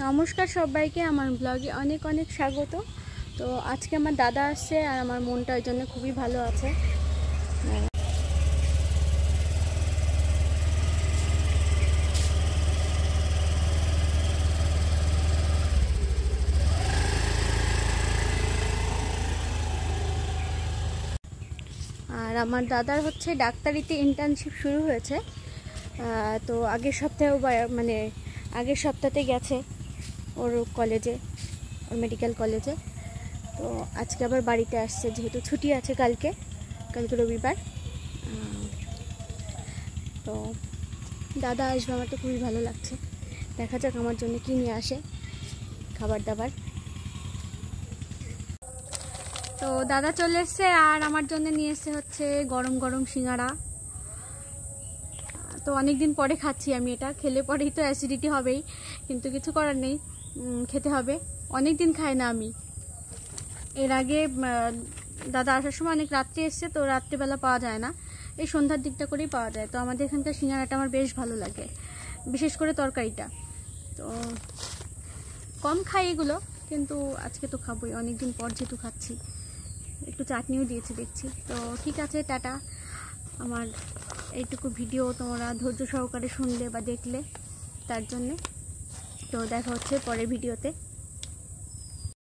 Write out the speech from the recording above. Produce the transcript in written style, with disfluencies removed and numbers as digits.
নমস্কার সবাইকে আমার ব্লগে অনেক অনেক স্বাগত। তো আজকে আমার দাদা আসছে আর আমার মনটা ওই জন্য খুবই ভালো আছে। আর আমার দাদার হচ্ছে ডাক্তারিতে ইন্টার্নশিপ শুরু হয়েছে। তো আগের সপ্তাহতে গেছে ওর কলেজে, ওর মেডিকেল কলেজে। তো আজকে আবার বাড়িতে আসছে, যেহেতু ছুটি আছে কালকে রবিবার। তো দাদা আসবে, আমার তো খুবই ভালো লাগছে। দেখা যাক আমার জন্য কী নিয়ে আসে খাবার দাবার। তো দাদা চলে এসছে আর আমার জন্য নিয়ে এসছে হচ্ছে গরম গরম সিঙ্গাড়া। তো অনেক দিন পরে খাচ্ছি আমি, এটা খেলে পরেই তো অ্যাসিডিটি হবেই, কিন্তু কিছু করার নেই, খেতে হবে। অনেক দিন খাই না আমি। এর আগে দাদা আসার সময় অনেক রাত্রে এসছে, তো রাত্রিবেলা পাওয়া যায় না, এই সন্ধ্যার দিকটা করেই পাওয়া যায়। তো আমাদের এখানকার সিঙ্গাড়াটা আমার বেশ ভালো লাগে, বিশেষ করে তরকারিটা। তো কম খাই এগুলো, কিন্তু আজকে তো খাবোই, অনেকদিন পর যেহেতু খাচ্ছি। একটু চাটনিও দিয়েছি দেখছি। তো ঠিক আছে, টাটা। আমার এইটুকু ভিডিও তোমরা ধৈর্য সহকারে শুনলে বা দেখলে, তার জন্যে। তো দেখা হচ্ছে পরের ভিডিওতে।